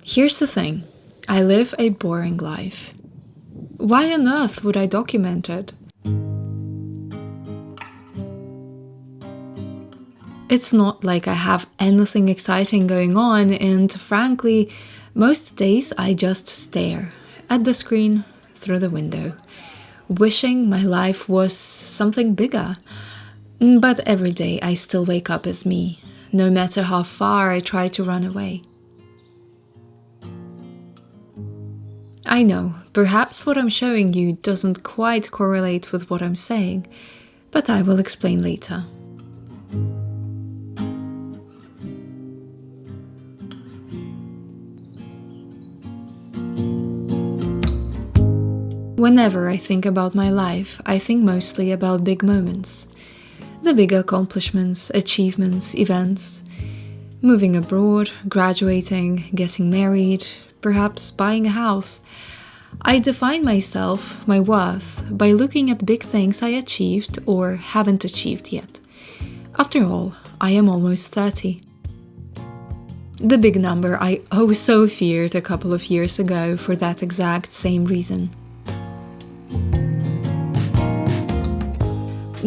Here's the thing. I live a boring life. Why on earth would I document it? It's not like I have anything exciting going on, and frankly, most days I just stare at the screen through the window, wishing my life was something bigger. But every day I still wake up as me, no matter how far I try to run away. I know, perhaps what I'm showing you doesn't quite correlate with what I'm saying, but I will explain later. Whenever I think about my life, I think mostly about big moments. The big accomplishments, achievements, events. Moving abroad, graduating, getting married, perhaps buying a house. I define myself, my worth, by looking at big things I achieved or haven't achieved yet. After all, I am almost 30. The big number I oh so feared a couple of years ago for that exact same reason.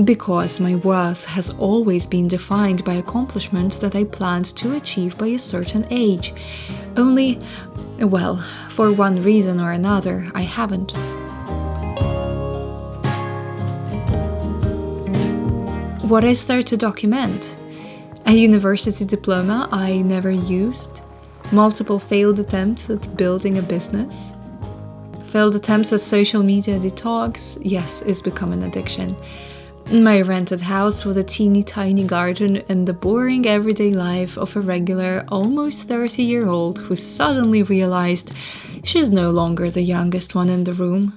Because my worth has always been defined by accomplishment that I planned to achieve by a certain age. Only, well, for one reason or another, I haven't. What I start to document? A university diploma I never used? Multiple failed attempts at building a business? Failed attempts at social media detox? Yes, it's become an addiction. My rented house with a teeny tiny garden and the boring everyday life of a regular, almost 30-year-old who suddenly realized she's no longer the youngest one in the room,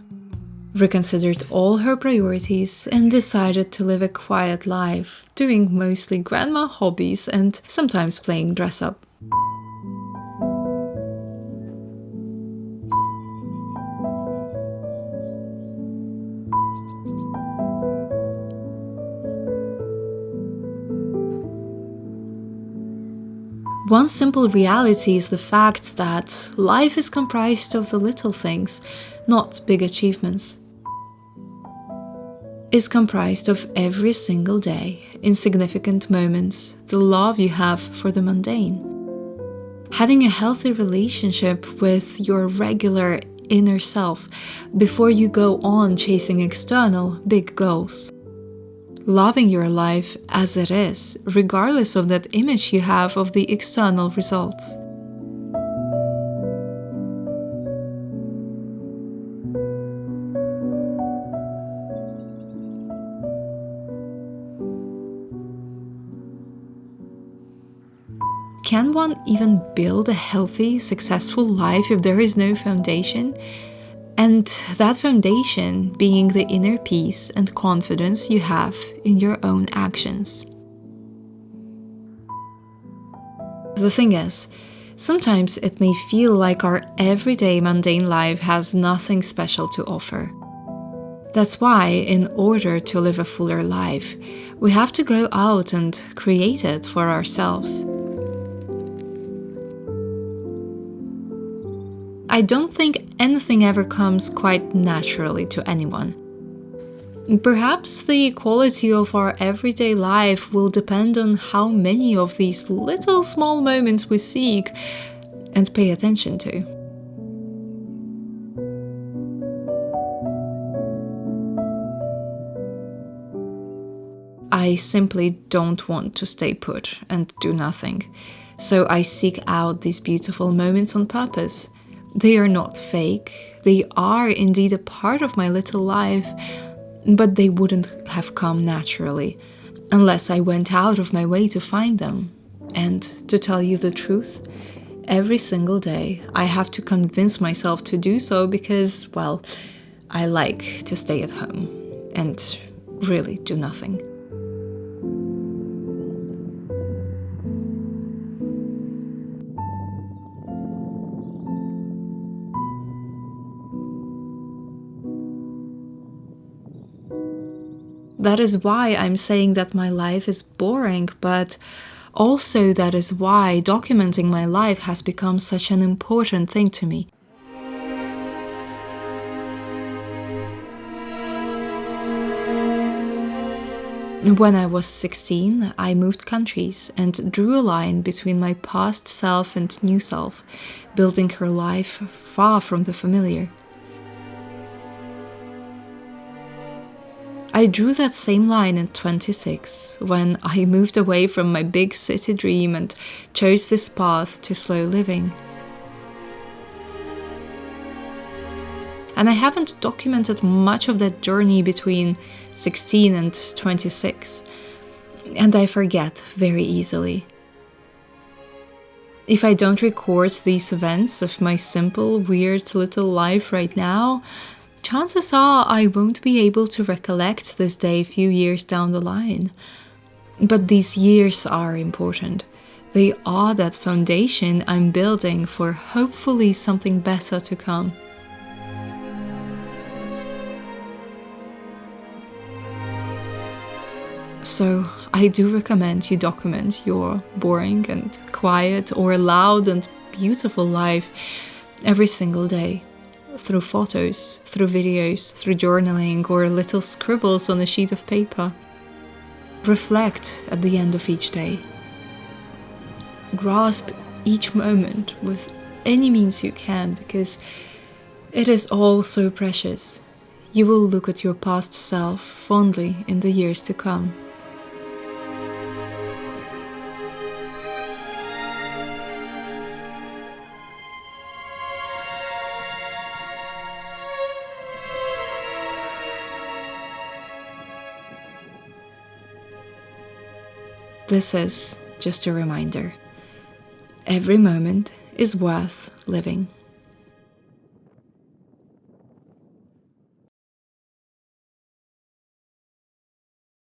reconsidered all her priorities and decided to live a quiet life, doing mostly grandma hobbies and sometimes playing dress-up. One simple reality is the fact that life is comprised of the little things, not big achievements. It's comprised of every single day, insignificant moments, the love you have for the mundane. Having a healthy relationship with your regular inner self before you go on chasing external big goals. Loving your life as it is, regardless of that image you have of the external results. Can one even build a healthy, successful life if there is no foundation? And that foundation being the inner peace and confidence you have in your own actions. The thing is, sometimes it may feel like our everyday mundane life has nothing special to offer. That's why, in order to live a fuller life, we have to go out and create it for ourselves. I don't think anything ever comes quite naturally to anyone. Perhaps the quality of our everyday life will depend on how many of these little small moments we seek and pay attention to. I simply don't want to stay put and do nothing, so I seek out these beautiful moments on purpose. They are not fake, they are indeed a part of my little life, but they wouldn't have come naturally unless I went out of my way to find them. And to tell you the truth, every single day I have to convince myself to do so because, well, I like to stay at home and really do nothing. That is why I'm saying that my life is boring, but Also, that is why documenting my life has become such an important thing to me. When I was 16, I moved countries and drew a line between my past self and new self, building her life far from the familiar. I drew that same line at 26, when I moved away from my big city dream and chose this path to slow living. And I haven't documented much of that journey between 16 and 26, and I forget very easily. If I don't record these events of my simple, weird little life right now, chances are I won't be able to recollect this day a few years down the line. But these years are important. They are that foundation I'm building for hopefully something better to come. So I do recommend you document your boring and quiet or loud and beautiful life every single day, through photos, through videos, through journaling or little scribbles on a sheet of paper. Reflect at the end of each day. Grasp each moment with any means you can, because it is all so precious. You will look at your past self fondly in the years to come. This is just a reminder. Every moment is worth living.